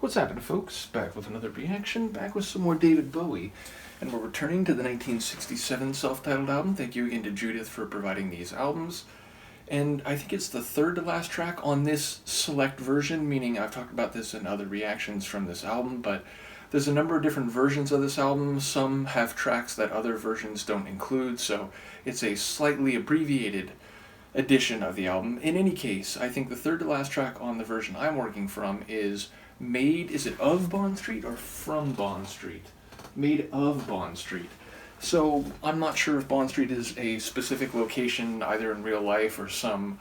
What's happening, folks? Back with another reaction, back with some more David Bowie. And we're returning to the 1967 self-titled album. Thank you again to Judith for providing these albums. And I think it's the third to last track on this select version, meaning I've talked about this in other reactions from this album, but there's a number of different versions of this album. Some have tracks that other versions don't include, so it's a slightly abbreviated edition of the album. In any case, I think the third to last track on the version I'm working from is Maid, is it of Bond Street or from Bond Street? Maid of Bond Street. So I'm not sure if Bond Street is a specific location either in real life or some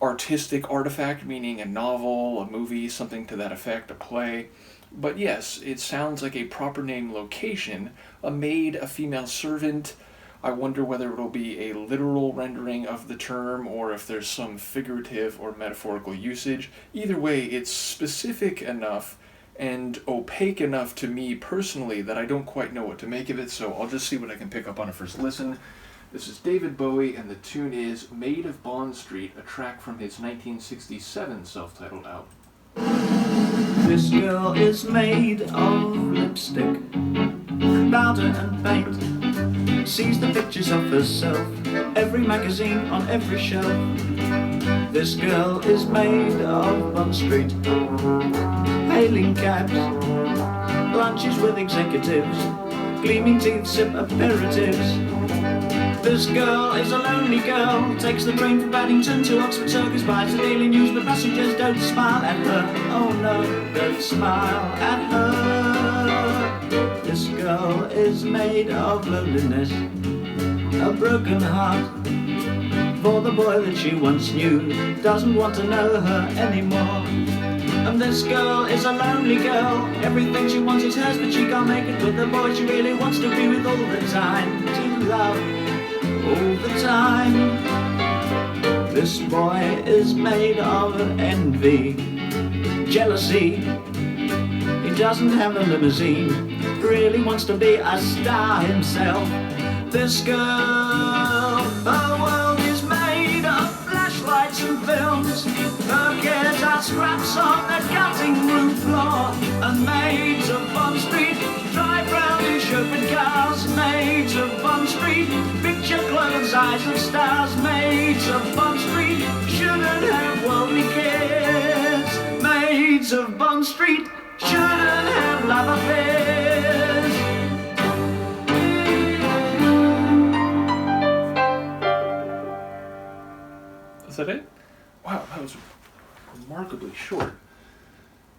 artistic artifact, meaning a novel, a movie, something to that effect, a play. But yes, it sounds like a proper name location, a maid, a female servant. I wonder whether it'll be a literal rendering of the term or if there's some figurative or metaphorical usage. Either way, it's specific enough and opaque enough to me personally that I don't quite know what to make of it, so I'll just see what I can pick up on a first listen. This is David Bowie, and the tune is Maid of Bond Street, a track from his 1967 self-titled album. This girl is made of lipstick, powder and paint. Sees the pictures of herself, every magazine on every shelf. This girl is made of Bond Street, hailing cabs, lunches with executives, gleaming teeth sip aperitifs. This girl is a lonely girl, takes the train from Paddington to Oxford Circus, buys the Daily News, but passengers don't smile at her. Oh no, don't smile at her. This girl is made of loneliness, a broken heart, for the boy that she once knew doesn't want to know her anymore. And this girl is a lonely girl, everything she wants is hers, but she can't make it with the boy she really wants to be with all the time, to love all the time. This boy is made of envy, jealousy. He doesn't have a limousine, really wants to be a star himself. This girl, her world is made of flashlights and films. Her cares are scraps on the cutting room floor. And maids of Bond Street drive round in chauffeured cars. Maids of Bond Street picture clothes, eyes of stars. Maids of Bond Street shouldn't have worldly cares. Maids of Bond Street shouldn't have love affairs. Is that it? Wow, that was remarkably short.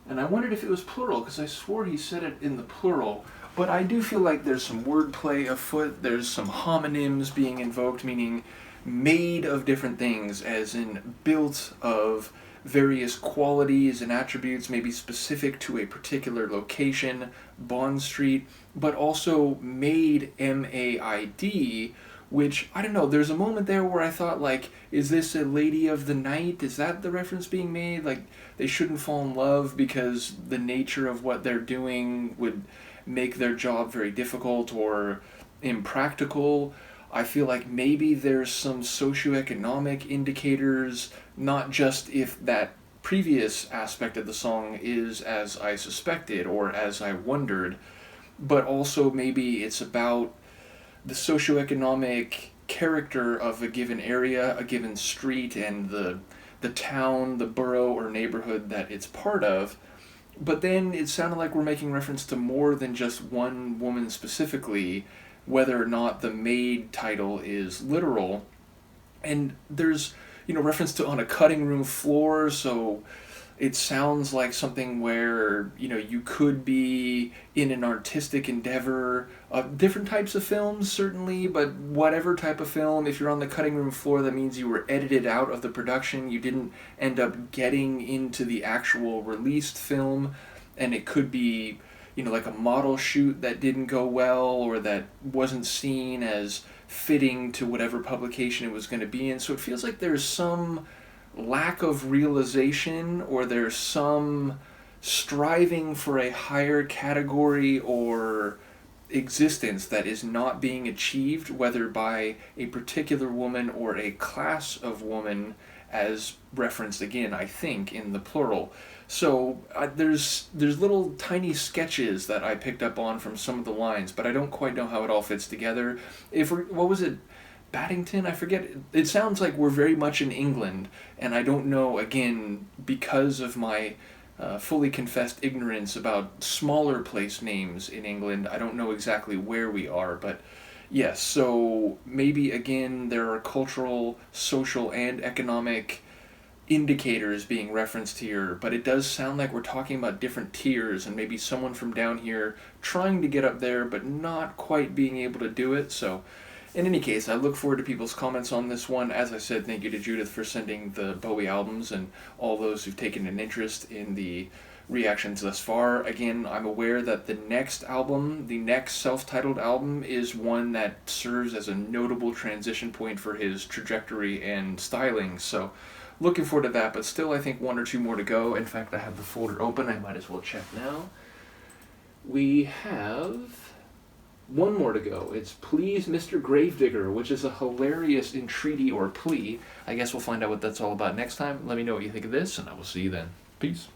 And I wondered if it was plural, because I swore he said it in the plural. But I do feel like there's some wordplay afoot, there's some homonyms being invoked, meaning made of different things, as in built of various qualities and attributes, maybe specific to a particular location, Bond Street, but also made, M-A-I-D, which, I don't know, there's a moment there where I thought, like, is this a lady of the night? Is that the reference being made? Like, they shouldn't fall in love because the nature of what they're doing would make their job very difficult or impractical. I feel like maybe there's some socioeconomic indicators, not just if that previous aspect of the song is as I suspected or as I wondered, but also maybe it's about the socioeconomic character of a given area, a given street, and the town, the borough or neighborhood that it's part of. But then it sounded like we're making reference to more than just one woman specifically, whether or not the maid title is literal. And there's, reference to on a cutting room floor, so it sounds like something where, you could be in an artistic endeavor. Different types of films, certainly, but whatever type of film, if you're on the cutting room floor, that means you were edited out of the production. You didn't end up getting into the actual released film, and it could be, like a model shoot that didn't go well or that wasn't seen as fitting to whatever publication it was going to be in. So it feels like there's some lack of realization, or there's some striving for a higher category or existence that is not being achieved, whether by a particular woman or a class of woman as referenced again, I think, in the plural. So there's little tiny sketches that I picked up on from some of the lines, but I don't quite know how it all fits together. What was it? Baddington? I forget. It sounds like we're very much in England, and I don't know, again, because of my fully confessed ignorance about smaller place names in England, I don't know exactly where we are, but yes, so maybe again there are cultural, social, and economic indicators being referenced here, but it does sound like we're talking about different tiers and maybe someone from down here trying to get up there but not quite being able to do it, so in any case, I look forward to people's comments on this one. As I said, thank you to Judith for sending the Bowie albums and all those who've taken an interest in the reactions thus far. Again, I'm aware that the next album, the next self-titled album, is one that serves as a notable transition point for his trajectory and styling, so looking forward to that, but still I think one or two more to go. In fact, I have the folder open. I might as well check now. We have one more to go. It's Please Mr. Gravedigger, which is a hilarious entreaty or plea. I guess we'll find out what that's all about next time. Let me know what you think of this, and I will see you then. Peace.